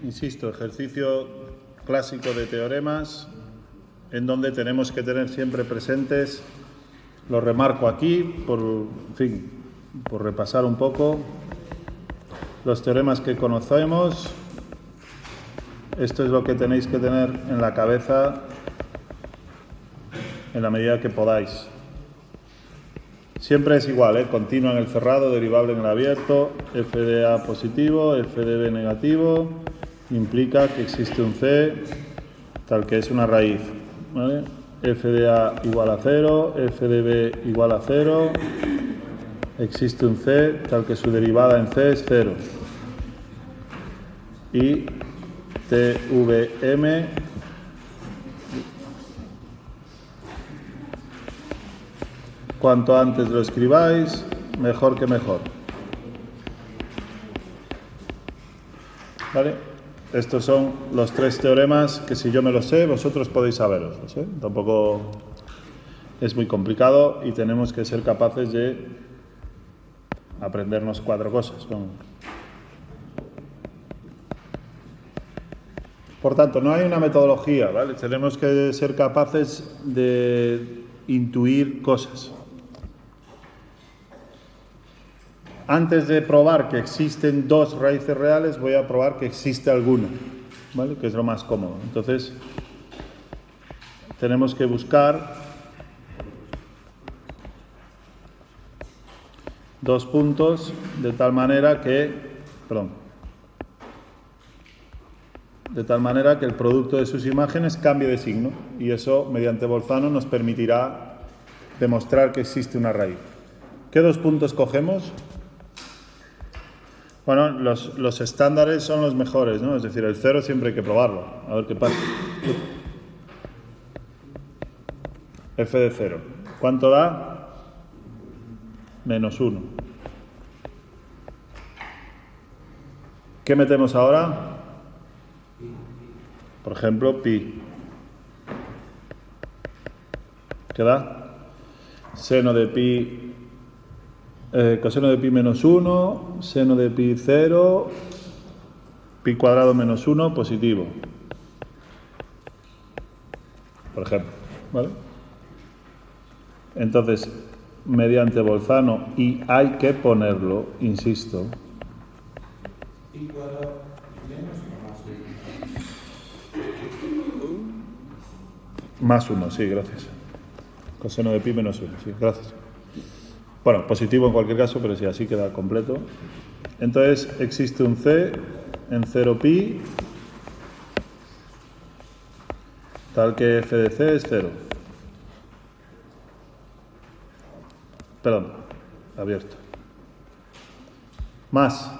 insisto, ejercicio clásico de teoremas en donde tenemos que tener siempre presentes, lo remarco aquí, por repasar un poco los teoremas que conocemos. Esto es lo que tenéis que tener en la cabeza en la medida que podáis. Siempre es igual, continua en el cerrado, derivable en el abierto, f de a positivo, f de b negativo, implica que existe un c tal que es una raíz, ¿vale? F de a igual a 0, f de b igual a 0, existe un c tal que su derivada en c es 0. Y tvm cuanto antes lo escribáis, mejor que mejor. ¿Vale? Estos son los tres teoremas que si yo me los sé, vosotros podéis saberlos, ¿eh? Tampoco es muy complicado y tenemos que ser capaces de aprendernos 4 cosas, ¿no? Por tanto, no hay una metodología, ¿vale? Tenemos que ser capaces de intuir cosas. Antes de probar que existen 2 raíces reales, voy a probar que existe alguna, ¿vale? Que es lo más cómodo. Entonces, tenemos que buscar 2 puntos de tal manera que el producto de sus imágenes cambie de signo, y eso, mediante Bolzano, nos permitirá demostrar que existe una raíz. ¿Qué 2 puntos cogemos? Bueno, los estándares son los mejores, ¿no? Es decir, el 0 siempre hay que probarlo, a ver qué pasa. F de 0. ¿Cuánto da? -1. ¿Qué metemos ahora? Por ejemplo, pi. ¿Qué da? Seno de pi, coseno de pi -1, seno de pi 0, pi cuadrado -1, positivo. Por ejemplo, ¿vale? Entonces, mediante Bolzano, y hay que ponerlo, insisto. ¿Pi cuadrado menos o más 1? +1, sí, gracias. Coseno de pi -1, sí, gracias. Bueno, positivo en cualquier caso, pero sí, así queda completo. Entonces, existe un c en 0pi, tal que f de c es 0. Perdón, abierto. Más.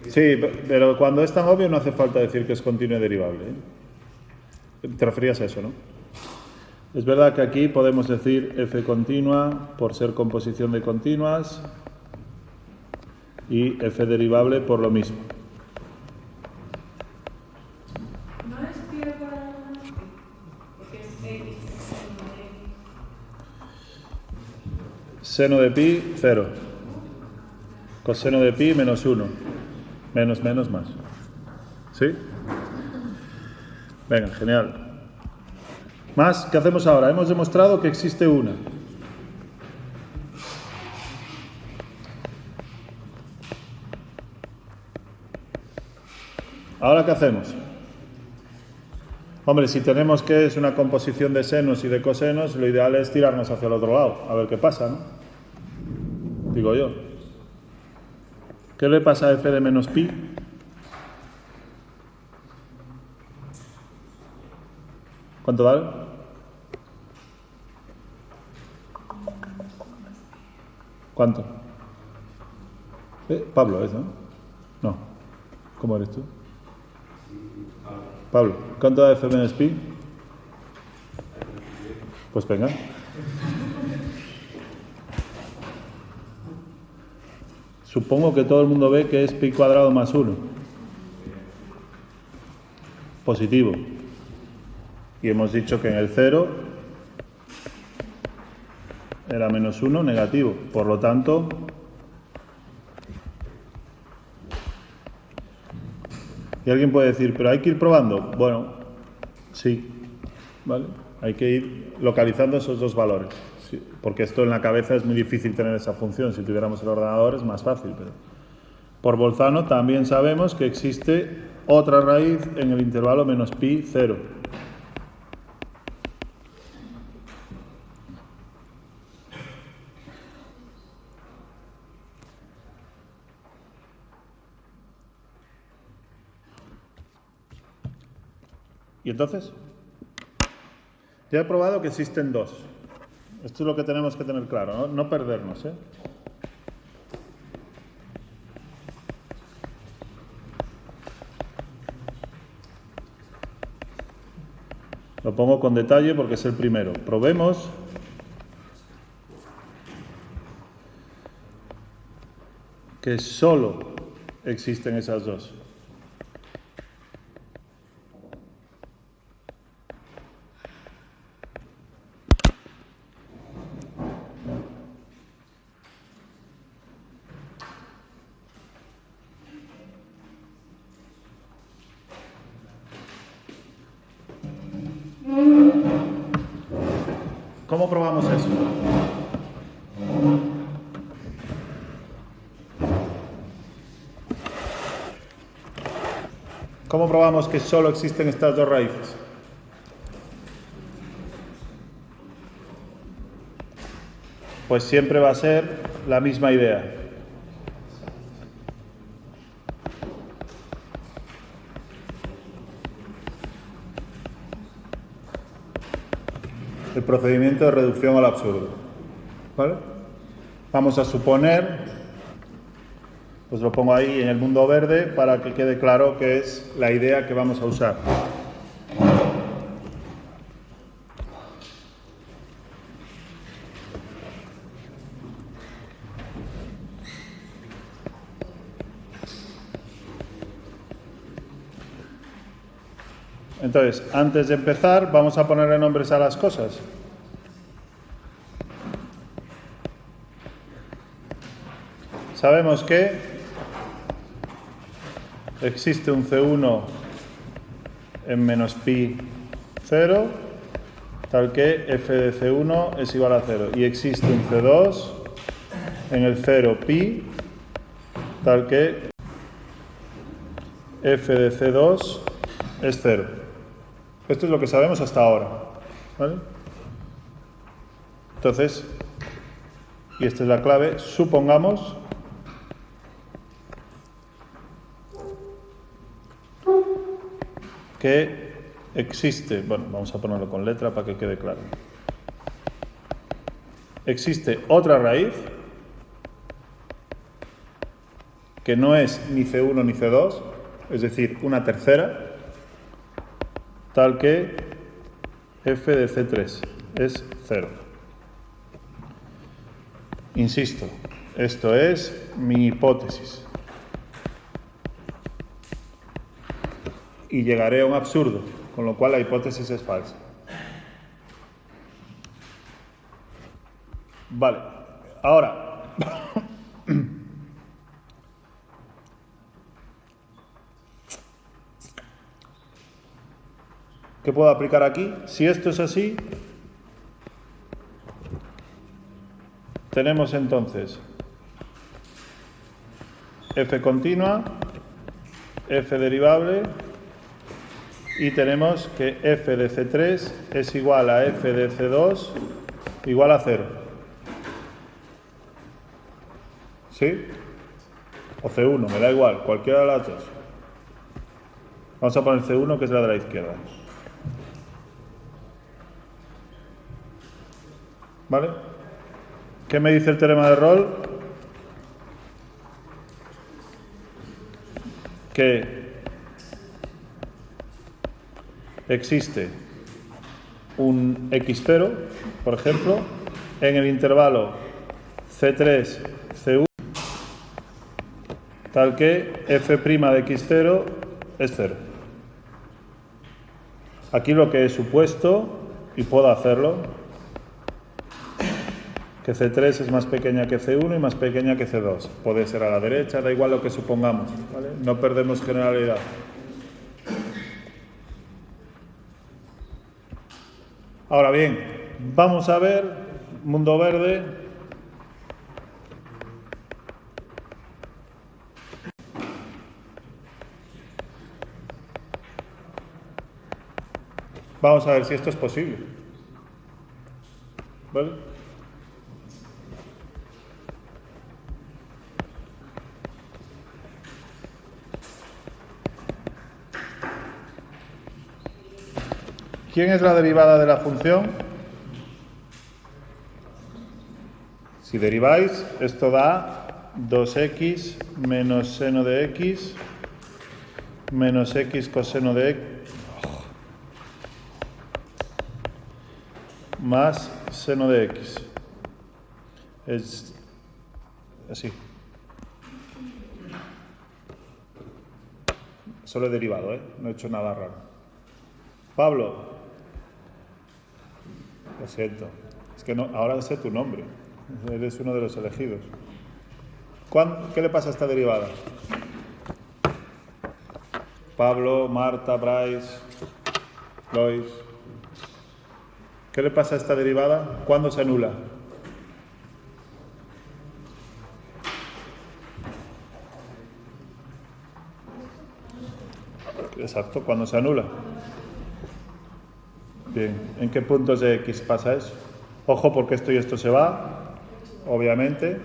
Sí, pero cuando es tan obvio no hace falta decir que es continuo y derivable, ¿eh? Te referías a eso, ¿no? Es verdad que aquí podemos decir f continua por ser composición de continuas y f derivable por lo mismo. ¿No es pi al cuadrado más pi? Porque es x, Seno de pi, 0. Coseno de pi, -1. Menos, más. ¿Sí? Venga, genial. Más, ¿qué hacemos ahora? Hemos demostrado que existe una. ¿Ahora qué hacemos? Hombre, si tenemos que es una composición de senos y de cosenos, lo ideal es tirarnos hacia el otro lado, a ver qué pasa, ¿no? Digo yo. ¿Qué le pasa a f de menos pi? ¿Cuánto vale? ¿Cuánto? Pablo es, ¿no? No. ¿Cómo eres tú? Pablo, ¿cuánto da f menos pi? Pues venga. Supongo que todo el mundo ve que es pi cuadrado más 1. Positivo. Y hemos dicho que en el 0 era -1 negativo. Por lo tanto, Y alguien puede decir, pero hay que ir probando. Bueno, sí, ¿vale? Hay que ir localizando esos dos valores. Sí, porque esto en la cabeza es muy difícil tener esa función. Si tuviéramos el ordenador es más fácil. Pero por Bolzano también sabemos que existe otra raíz en el intervalo menos pi 0. ¿Y entonces? Ya he probado que existen dos. Esto es lo que tenemos que tener claro, ¿no? No perdernos, ¿eh? Lo pongo con detalle porque es el primero. Probemos. Que solo existen esas dos. ¿Cómo probamos eso? ¿Cómo probamos que solo existen estas dos raíces? Pues siempre va a ser la misma idea. El procedimiento de reducción al absurdo. ¿Vale? Vamos a suponer, pues lo pongo ahí en el mundo verde para que quede claro que es la idea que vamos a usar. Entonces, antes de empezar, vamos a ponerle nombres a las cosas. Sabemos que existe un C1 en menos pi 0, tal que f de C1 es igual a 0. Y existe un C2 en el 0 pi, tal que f de C2 es 0. Esto es lo que sabemos hasta ahora, ¿vale? Entonces, y esta es la clave, supongamos que existe, bueno, vamos a ponerlo con letra para que quede claro. Existe otra raíz que no es ni C1 ni C2, es decir, una tercera, tal que f de C3 es 0. Insisto, esto es mi hipótesis. Y llegaré a un absurdo, con lo cual la hipótesis es falsa. Vale, ahora, ¿qué puedo aplicar aquí? Si esto es así, tenemos entonces f continua, f derivable, y tenemos que f de C3 es igual a f de C2 igual a 0. ¿Sí? O C1, me da igual, cualquiera de las dos. Vamos a poner C1, que es la de la izquierda. ¿Vale? ¿Qué me dice el teorema de Rolle? Que existe un x0, por ejemplo, en el intervalo C3, C1, tal que f' de x0 es 0. Aquí lo que he supuesto, y puedo hacerlo, que C3 es más pequeña que C1 y más pequeña que C2. Puede ser a la derecha, da igual lo que supongamos, ¿vale? No perdemos generalidad. Ahora bien, vamos a ver, mundo verde. Vamos a ver si esto es posible. ¿Vale? ¿Quién es la derivada de la función? Si deriváis, esto da 2x menos seno de x menos x coseno de x más seno de x. Es así. Solo he derivado, ¿eh? No he hecho nada raro. Pablo. Lo siento. Es que no, ahora sé tu nombre. Eres uno de los elegidos. ¿Qué le pasa a esta derivada? Pablo, Marta, Bryce, Lois. ¿Qué le pasa a esta derivada? ¿Cuándo se anula? Exacto, ¿cuándo se anula? Bien, ¿en qué puntos de x pasa eso? Ojo, porque esto y esto se va, obviamente.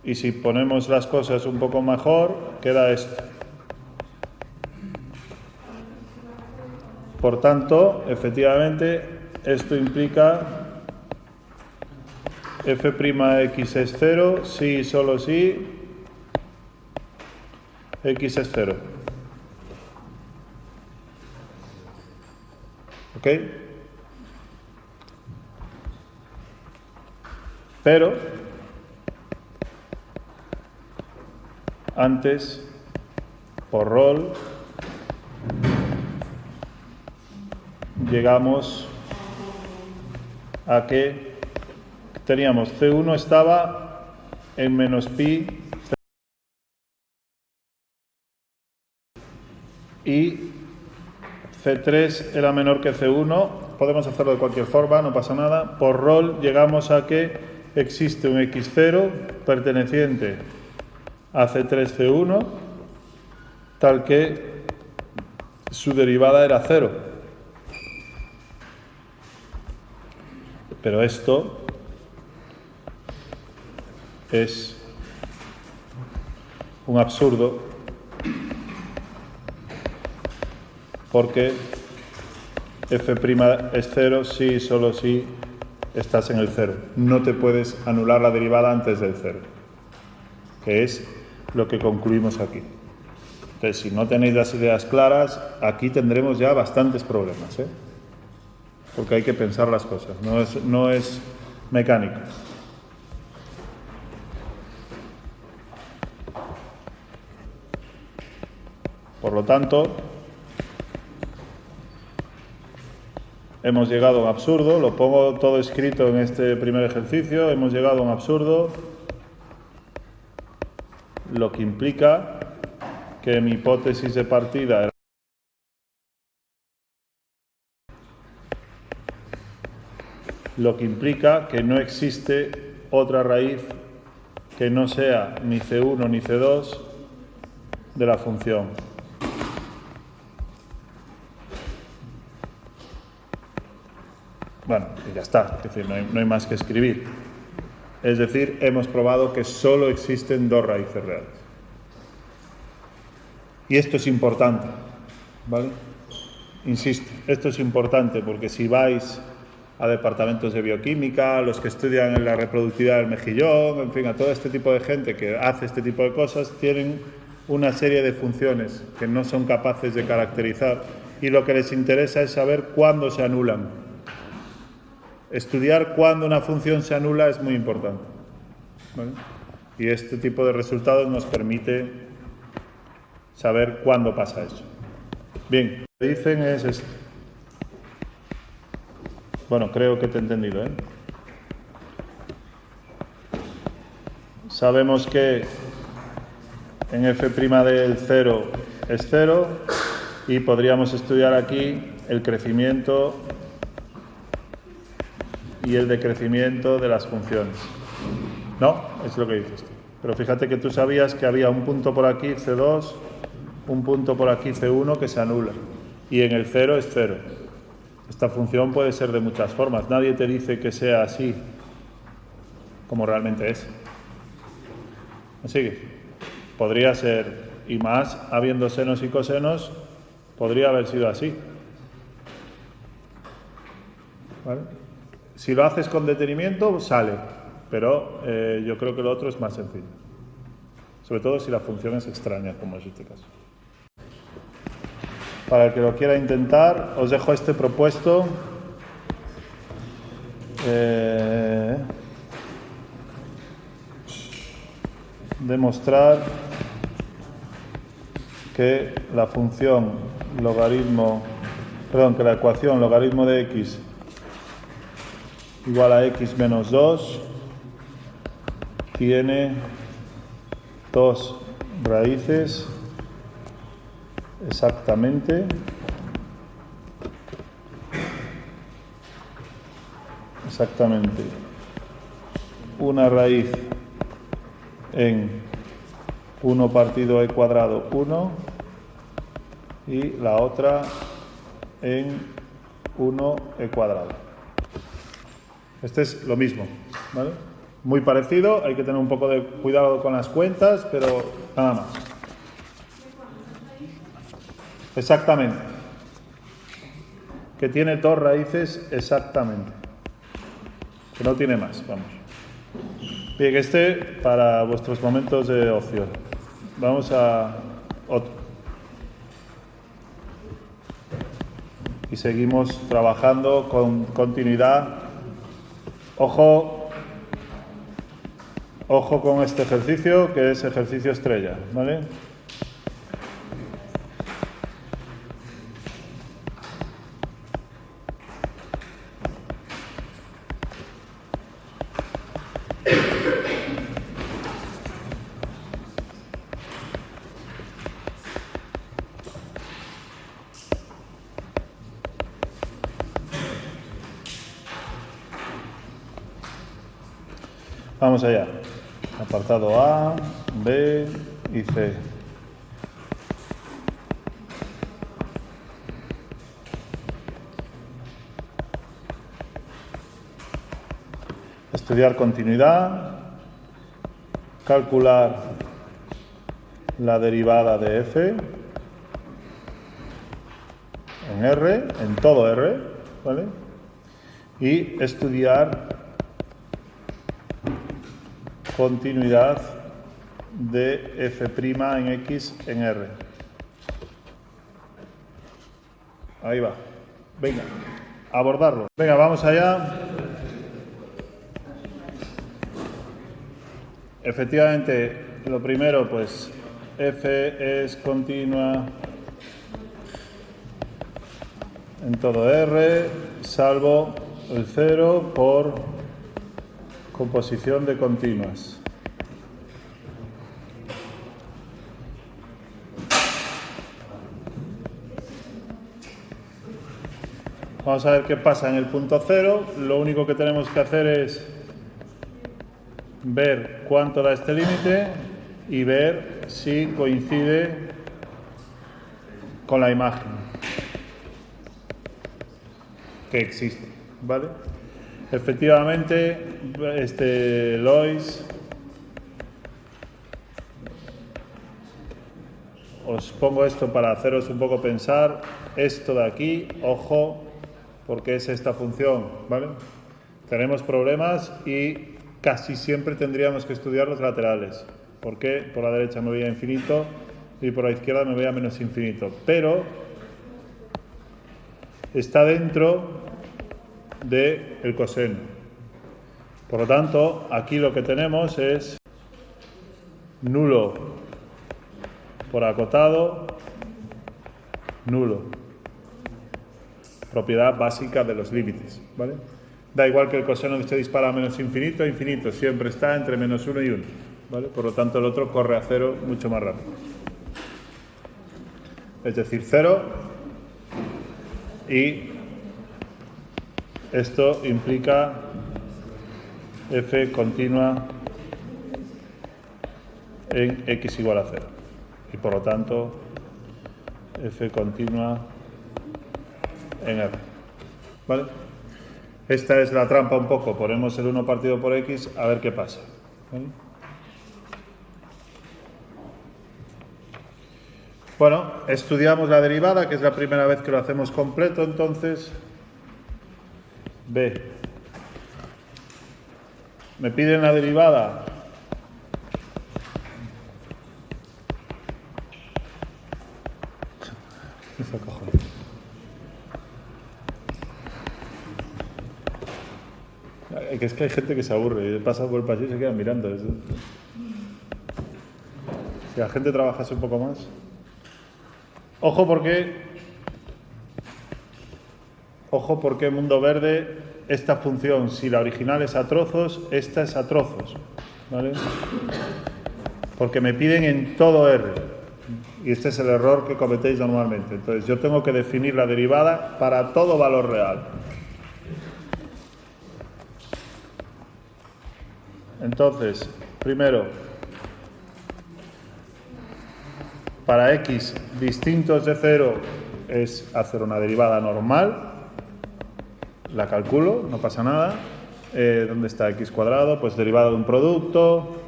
Y si ponemos las cosas un poco mejor, queda esto. Por tanto, efectivamente, esto implica f' es 0, si y solo si x es 0. ¿Ok? Pero antes, por rol, llegamos a que teníamos C1 estaba en menos pi y C3 era menor que C1. Podemos hacerlo de cualquier forma, no pasa nada. Por rol llegamos a que existe un x0 perteneciente a C3 C1 tal que su derivada era 0. Pero esto es un absurdo porque f' es 0 si y solo si estás en el 0. No te puedes anular la derivada antes del 0, que es lo que concluimos aquí. Entonces, si no tenéis las ideas claras, aquí tendremos ya bastantes problemas, ¿eh? Porque hay que pensar las cosas, no es mecánico. Por lo tanto, hemos llegado a un absurdo, lo pongo todo escrito en este primer ejercicio, hemos llegado a un absurdo, lo que implica que mi hipótesis de partida era lo que implica que no existe otra raíz que no sea ni C1 ni C2 de la función. Bueno, y ya está, es decir, no hay más que escribir. Es decir, hemos probado que solo existen dos raíces reales. Y esto es importante, ¿vale? Insisto, esto es importante porque si vais a departamentos de bioquímica, los que estudian la reproductividad del mejillón, en fin, a todo este tipo de gente que hace este tipo de cosas, tienen una serie de funciones que no son capaces de caracterizar y lo que les interesa es saber cuándo se anulan. Estudiar cuándo una función se anula es muy importante, ¿vale? Y este tipo de resultados nos permite saber cuándo pasa eso. Bien, lo que dicen es esto. Bueno, creo que te he entendido, ¿eh? Sabemos que en f' del 0 es 0 y podríamos estudiar aquí el crecimiento y el decrecimiento de las funciones. No, es lo que dices tú. Pero fíjate que tú sabías que había un punto por aquí, C2, un punto por aquí, C1, que se anula. Y en el 0 es 0. Esta función puede ser de muchas formas. Nadie te dice que sea así, como realmente es. ¿Me sigues? Podría ser, y más, habiendo senos y cosenos, podría haber sido así. ¿Vale? Si lo haces con detenimiento, sale. Pero yo creo que lo otro es más sencillo. Sobre todo si la función es extraña, como es este caso. Para el que lo quiera intentar, os dejo este propuesto. Demostrar que la función que la ecuación logaritmo de x igual a x menos 2 tiene dos raíces exactamente una raíz en 1 partido e cuadrado 1 y la otra en 1e cuadrado. Este es lo mismo, ¿vale? Muy parecido, hay que tener un poco de cuidado con las cuentas, pero nada más. Exactamente. Que tiene dos raíces exactamente. Que no tiene más, vamos. Bien, este para vuestros momentos de ocio. Vamos a otro. Y seguimos trabajando con continuidad. Ojo con este ejercicio, que es ejercicio estrella, ¿vale? Vamos allá. Apartado A, B y C. Estudiar continuidad. Calcular la derivada de f en R, en todo R, ¿vale? Y estudiar continuidad de f' en x en R. Ahí va. Venga, abordarlo. Venga, vamos allá. Efectivamente, lo primero, pues, f es continua en todo R, salvo el 0 por composición de continuas. Vamos a ver qué pasa en el punto 0. Lo único que tenemos que hacer es ver cuánto da este límite y ver si coincide con la imagen que existe, ¿vale? Efectivamente, Lois, os pongo esto para haceros un poco pensar. Esto de aquí, ojo, porque es esta función, ¿vale? Tenemos problemas y casi siempre tendríamos que estudiar los laterales. Porque por la derecha me voy a infinito y por la izquierda me voy a menos infinito. Pero está dentro del coseno. Por lo tanto, aquí lo que tenemos es nulo por acotado, nulo. Propiedad básica de los límites, ¿vale? Da igual que el coseno esté disparado a menos infinito, infinito siempre está entre menos 1 y 1, ¿vale? Por lo tanto, el otro corre a 0 mucho más rápido. es decir, 0, y esto implica f continua en x igual a 0, y por lo tanto f continua en R. ¿Vale? Esta es la trampa un poco, ponemos el 1 partido por x a ver qué pasa. ¿Vale? Bueno, estudiamos la derivada, que es la primera vez que lo hacemos completo, entonces B. Me piden la derivada es que hay gente que se aburre, pasa por el pasillo y se quedan mirando. Si la gente trabajase un poco más. Ojo porque mundo verde, esta función, si la original es a trozos, esta es a trozos, ¿vale? Porque me piden en todo R, y este es el error que cometéis normalmente. Entonces yo tengo que definir la derivada para todo valor real. Entonces, primero, para x distintos de 0 es hacer una derivada normal, la calculo, no pasa nada. ¿Dónde está x cuadrado? Pues derivada de un producto.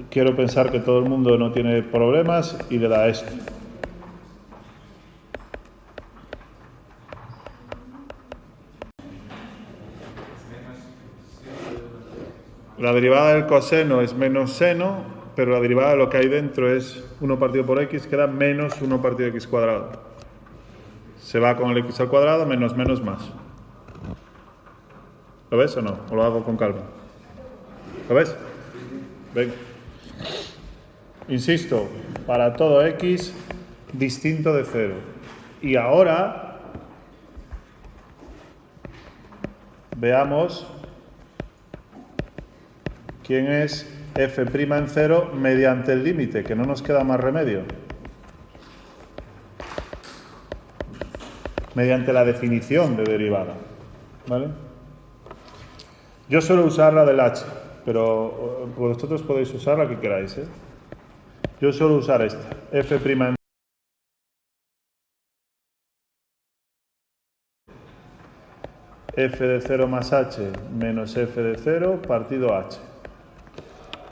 Quiero pensar que todo el mundo no tiene problemas y le da esto. La derivada del coseno es menos seno, pero la derivada de lo que hay dentro es 1 partido por x, queda menos 1 partido de x cuadrado. Se va con el x al cuadrado, menos menos más. ¿Lo ves o no? ¿O lo hago con calma? ¿Lo ves? Venga. Insisto, para todo x distinto de 0. Y ahora veamos quién es f' en 0 mediante el límite, que no nos queda más remedio. Mediante la definición de derivada. ¿Vale? Yo suelo usar la del h, pero vosotros podéis usar la que queráis, ¿eh? Yo suelo usar esta, f' en f de 0 más h menos f de 0 partido h.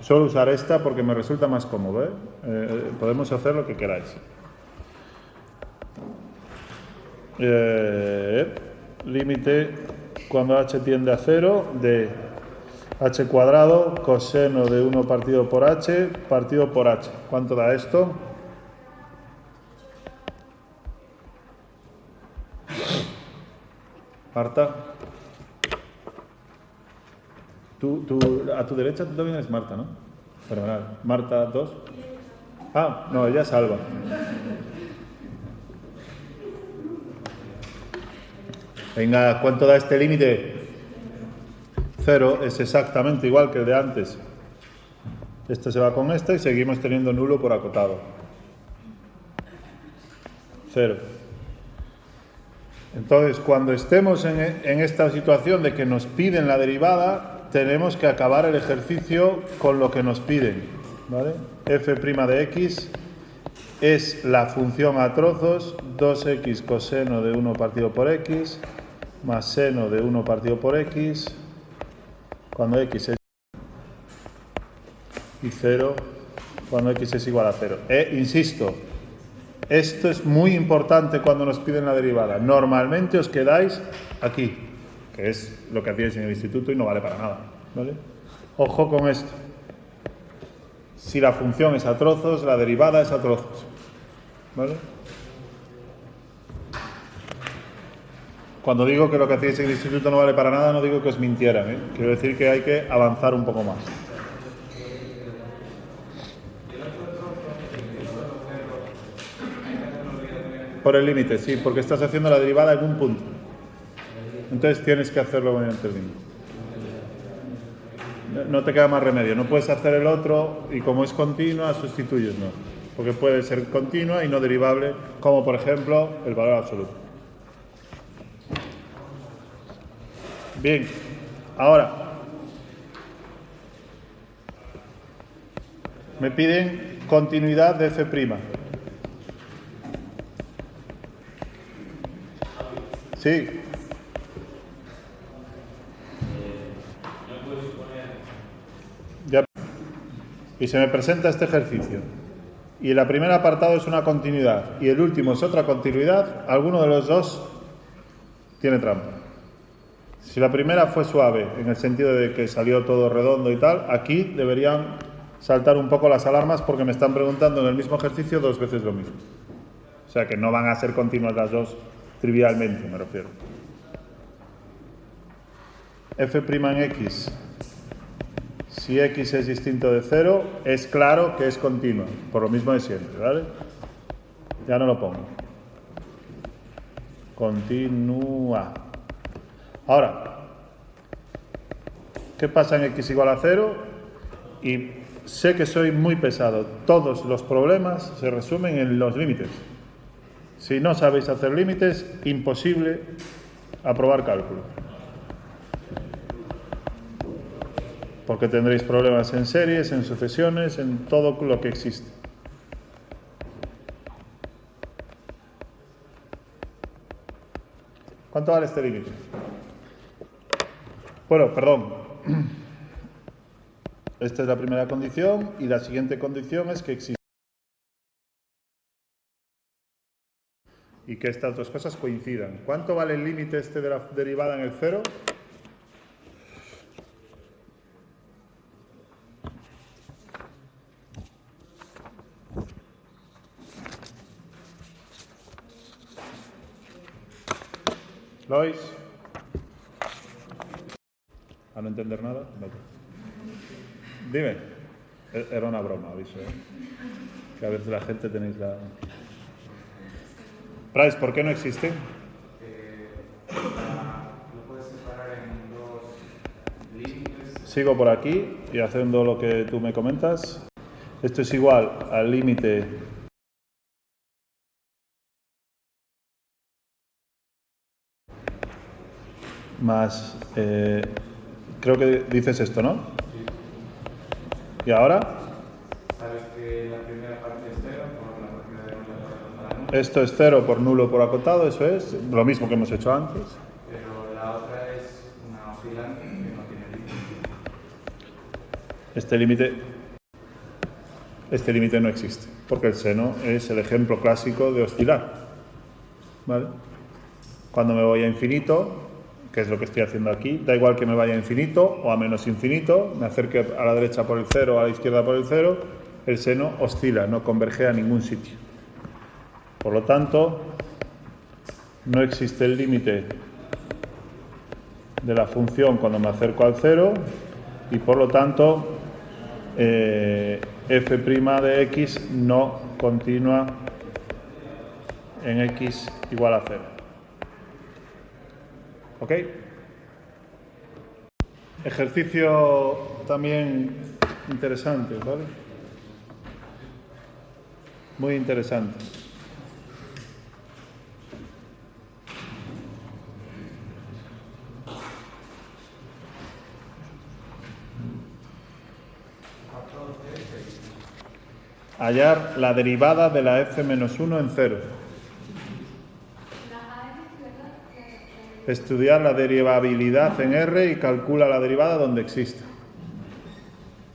Suelo usar esta porque me resulta más cómodo, ¿eh? Podemos hacer lo que queráis. Límite cuando h tiende a 0 de h cuadrado coseno de 1 partido por h partido por h. ¿Cuánto da esto? Marta. A tu derecha tú también eres Marta, ¿no? Fenomenal. Marta 2. Ah, no, ella es Alba. Venga, ¿cuánto da este límite? 0, es exactamente igual que el de antes. Este se va con este y seguimos teniendo nulo por acotado. 0. Entonces, cuando estemos en esta situación de que nos piden la derivada, tenemos que acabar el ejercicio con lo que nos piden, ¿vale? f' de x es la función a trozos 2x coseno de 1 partido por x más seno de 1 partido por x cuando x es y 0 cuando x es igual a 0. Insisto, esto es muy importante cuando nos piden la derivada. Normalmente os quedáis aquí, que es lo que hacíais en el instituto y no vale para nada, ¿vale? Ojo con esto. Si la función es a trozos, la derivada es a trozos, ¿vale? Cuando digo que lo que hacíais en el instituto no vale para nada, no digo que os mintieran, ¿eh? Quiero decir que hay que avanzar un poco más. Por el límite, sí, porque estás haciendo la derivada en un punto. Entonces tienes que hacerlo mediante el límite. No te queda más remedio. No puedes hacer el otro y como es continua, sustituyes, no. porque puede ser continua y no derivable, como por ejemplo el valor absoluto. Bien, ahora me piden continuidad de f'. Sí. Ya. Y se me presenta este ejercicio. Y el primer apartado es una continuidad y el último es otra continuidad. Alguno de los dos tiene trampa. Si la primera fue suave, en el sentido de que salió todo redondo y tal, aquí deberían saltar un poco las alarmas porque me están preguntando en el mismo ejercicio 2 veces lo mismo. O sea que no van a ser continuas las dos trivialmente, me refiero. F' en X, si X es distinto de 0, es claro que es continua, por lo mismo de siempre, ¿vale? Ya no lo pongo. Continúa. Ahora, ¿qué pasa en X igual a 0? Y sé que soy muy pesado. Todos los problemas se resumen en los límites. Si no sabéis hacer límites, imposible aprobar cálculo. Porque tendréis problemas en series, en sucesiones, en todo lo que existe. ¿Cuánto vale este límite? Bueno, perdón. Esta es la primera condición y la siguiente condición es que existe. Y que estas dos cosas coincidan. ¿Cuánto vale el límite este de la derivada en el 0? ¿Lois? ¿A no entender nada? Vale. Dime. Era una broma, aviso. Que a veces la gente tenéis la... Price, ¿por qué no existe? Lo puedes separar en dos límites. Sigo por aquí y haciendo lo que tú me comentas. Esto es igual al límite más... creo que dices esto, ¿no? Sí. ¿Y ahora? Sabes que la primera parte es 0 por la propiedad de nulo para Esto es 0 por nulo por acotado, eso es lo mismo que hemos hecho antes. Pero la otra es una oscilante que no tiene límite. Este límite no existe, porque el seno es el ejemplo clásico de oscilar. ¿Vale? Cuando me voy a infinito, que es lo que estoy haciendo aquí, da igual que me vaya a infinito o a menos infinito, me acerque a la derecha por el 0 o a la izquierda por el 0, el seno oscila, no converge a ningún sitio. Por lo tanto, no existe el límite de la función cuando me acerco al 0 y por lo tanto f' de x no continúa en x igual a 0. ¿Ok? Ejercicio también interesante, ¿vale? Muy interesante. Hallar la derivada de la f-1 en 0. Estudiar la derivabilidad en R y calcula la derivada donde exista.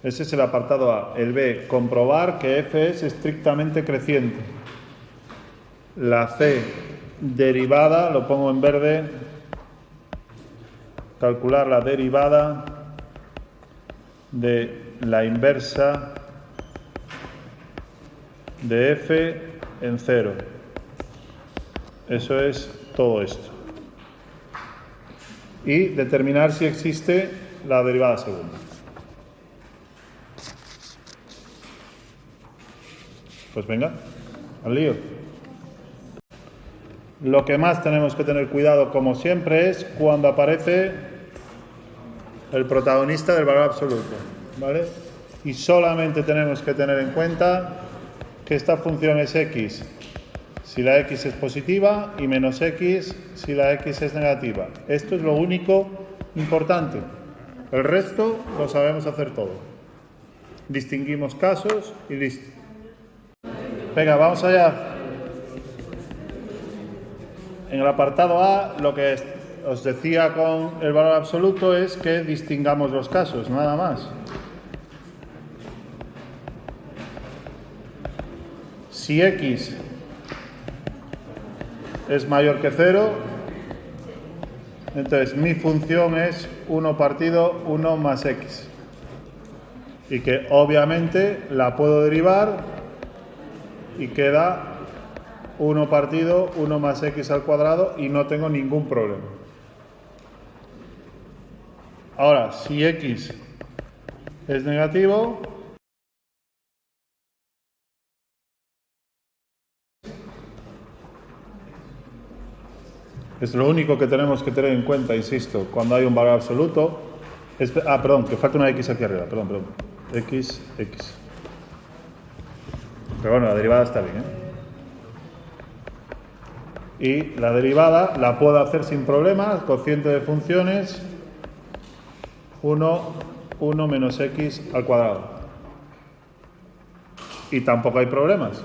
Ese es el apartado A. El B, comprobar que f es estrictamente creciente. La C, derivada, lo pongo en verde, calcular la derivada de la inversa de f en 0. Eso es todo esto. Y determinar si existe la derivada segunda. Pues venga, al lío. Lo que más tenemos que tener cuidado, como siempre, es cuando aparece el protagonista del valor absoluto, ¿vale? Y solamente tenemos que tener en cuenta que esta función es x si la x es positiva y menos x si la x es negativa. Esto es lo único importante. El resto lo sabemos hacer todo. Distinguimos casos y listo. Venga, vamos allá. En el apartado A, lo que os decía con el valor absoluto es que distingamos los casos, nada más. Si x es mayor que 0, entonces mi función es 1 partido 1 más x. Y que obviamente la puedo derivar y queda 1 partido 1 más x al cuadrado y no tengo ningún problema. Ahora, si x es negativo, es lo único que tenemos que tener en cuenta, insisto, cuando hay un valor absoluto. Perdón, que falta una x aquí arriba, perdón. X. Pero bueno, la derivada está bien, Y la derivada la puedo hacer sin problemas, cociente de funciones, 1 menos x al cuadrado. Y tampoco hay problemas,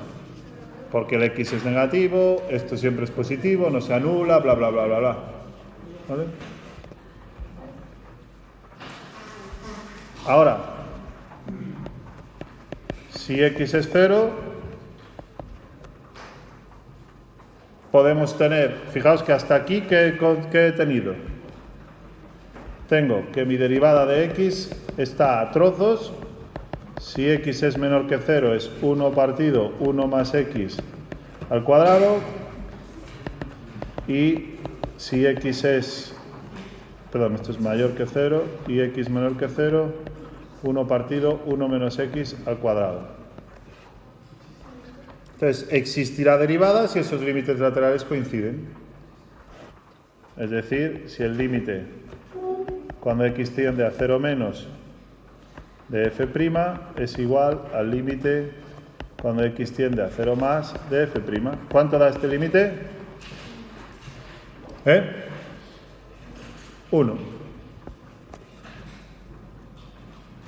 porque el x es negativo, esto siempre es positivo, no se anula, bla, bla, bla, bla, bla. ¿Vale? Ahora, si x es 0, podemos tener, fijaos que hasta aquí, ¿qué he tenido? Tengo que mi derivada de x está a trozos. Si x es menor que 0 es 1 partido 1 más x al cuadrado. Y si x es, esto es mayor que 0 y x menor que 0, 1 partido 1 menos x al cuadrado. Entonces, existirá derivada si esos límites laterales coinciden. Es decir, si el límite cuando x tiende a 0 menos de f' es igual al límite cuando x tiende a 0 más de f'. ¿Cuánto da este límite? 1.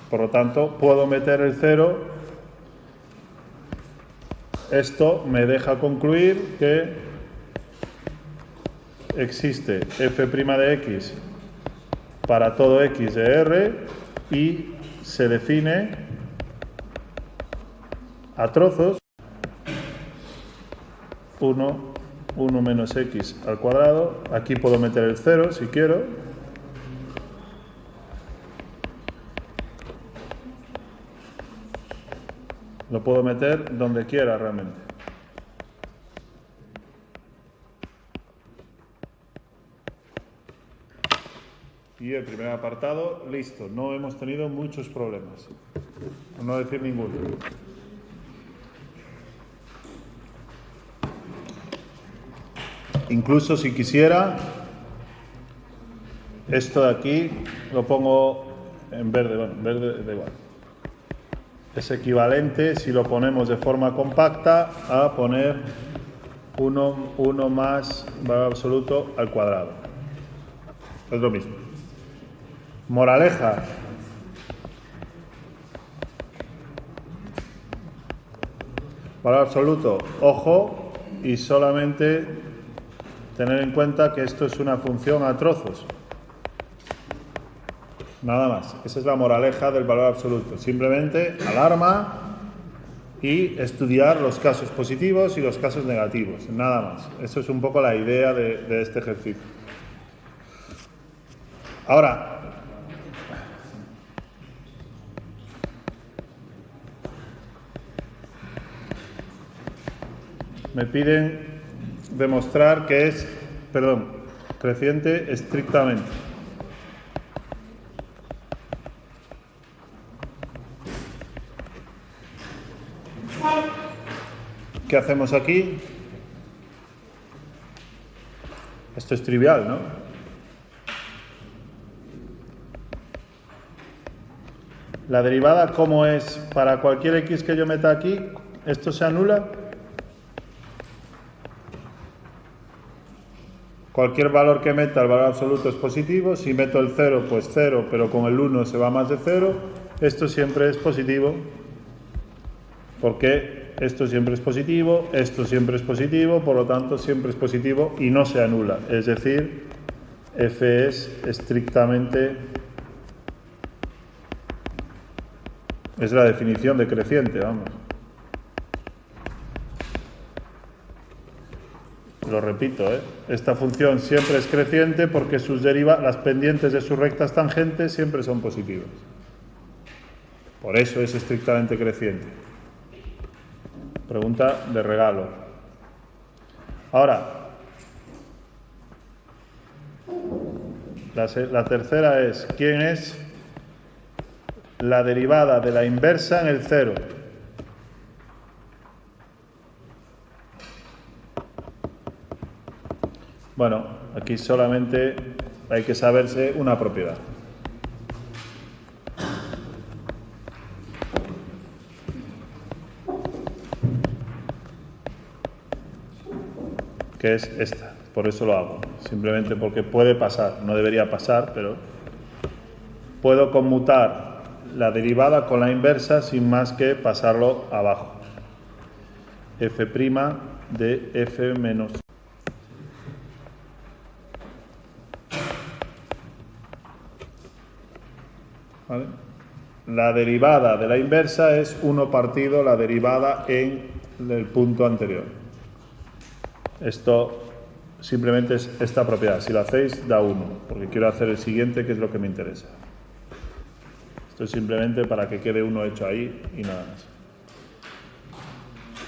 Por lo tanto, puedo meter el 0. Esto me deja concluir que existe f' de x para todo x de R y se define a trozos 1 menos x al cuadrado. Aquí puedo meter el 0 si quiero. Lo puedo meter donde quiera realmente. Y el primer apartado, listo. No hemos tenido muchos problemas. Por no decir ninguno. Incluso si quisiera, esto de aquí lo pongo en verde. Bueno, en verde da igual. Es equivalente, si lo ponemos de forma compacta, a poner 1 más valor absoluto al cuadrado. Es lo mismo. Moraleja. Valor absoluto, ojo, y solamente tener en cuenta que esto es una función a trozos. Nada más. Esa es la moraleja del valor absoluto. Simplemente alarma y estudiar los casos positivos y los casos negativos. Nada más. Eso es un poco la idea de este ejercicio. Ahora, me piden demostrar que es, creciente estrictamente. ¿Qué hacemos aquí? Esto es trivial, ¿no? La derivada, ¿cómo es? Para cualquier x que yo meta aquí, ¿Esto se anula? Cualquier valor que meta, el valor absoluto es positivo. Si meto el 0, pues 0, pero con el 1 se va más de 0. Esto siempre es positivo. Porque esto siempre es positivo, esto siempre es positivo, por lo tanto siempre es positivo y no se anula. Es decir, f es estrictamente... Es la definición de creciente, vamos. Lo repito, esta función siempre es creciente porque las pendientes de sus rectas tangentes siempre son positivas. Por eso es estrictamente creciente. Pregunta de regalo. Ahora, la tercera es, ¿quién es la derivada de la inversa en el 0? Bueno, aquí solamente hay que saberse una propiedad. Que es esta, por eso lo hago, simplemente porque puede pasar, no debería pasar, pero puedo conmutar la derivada con la inversa sin más que pasarlo abajo. F' de f menos. ¿Vale? La derivada de la inversa es 1 partido la derivada en el punto anterior. Esto simplemente es esta propiedad. Si lo hacéis, da 1, porque quiero hacer el siguiente, que es lo que me interesa. Esto es simplemente para que quede uno hecho ahí y nada más.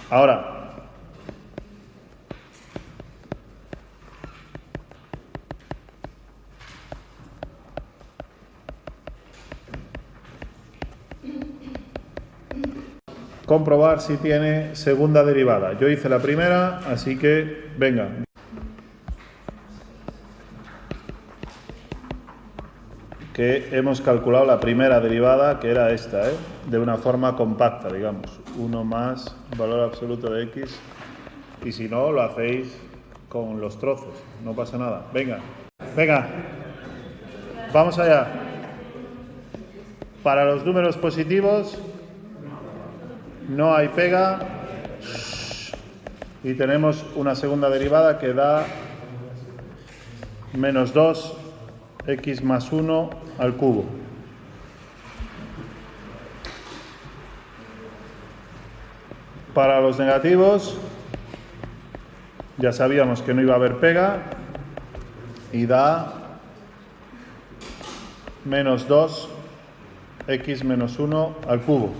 Ahora, comprobar si tiene segunda derivada. Yo hice la primera, así que venga. Que hemos calculado la primera derivada, que era esta, de una forma compacta, digamos. 1 más valor absoluto de x. Y si no, lo hacéis con los trozos. No pasa nada. Venga, venga. Vamos allá. Para los números positivos no hay pega. Y tenemos una segunda derivada que da menos 2 x más 1 al cubo. Para los negativos ya sabíamos que no iba a haber pega y da menos 2 x menos 1 al cubo.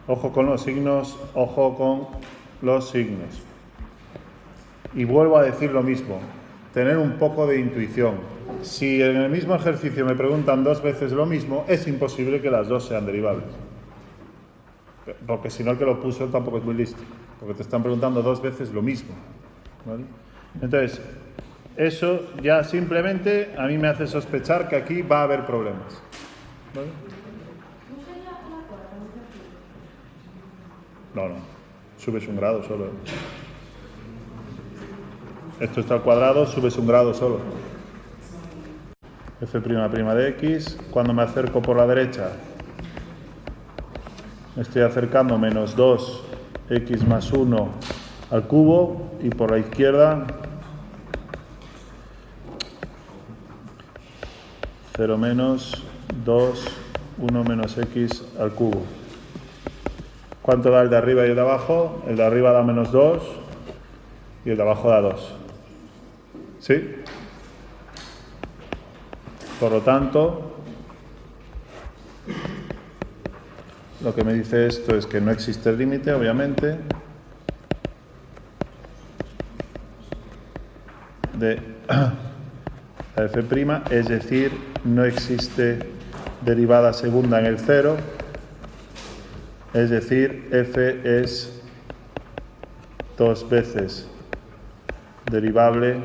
Ojo con los signos, ojo con los signos. Y vuelvo a decir lo mismo, tener un poco de intuición. Si en el mismo ejercicio me preguntan 2 veces lo mismo, es imposible que las dos sean derivables. Porque si no, el que lo puso tampoco es muy listo, porque te están preguntando 2 veces lo mismo, ¿vale? Entonces, eso ya simplemente a mí me hace sospechar que aquí va a haber problemas, ¿vale? No, subes un grado solo, Esto está al cuadrado, subes un grado solo. F' de x, cuando me acerco por la derecha, me estoy acercando menos 2 x más 1 al cubo, y por la izquierda 0 menos 2, 1 menos x al cubo. ¿Cuánto da el de arriba y el de abajo? El de arriba da menos 2 y el de abajo da 2. ¿Sí? Por lo tanto, lo que me dice esto es que no existe el límite, obviamente, de la f', es decir, no existe derivada segunda en el 0, es decir, f es 2 veces derivable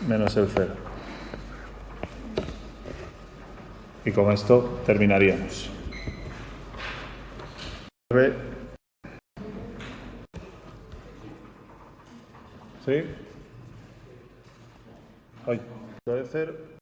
menos el 0. Y con esto terminaríamos. ¿Sí? Ay, puede ser.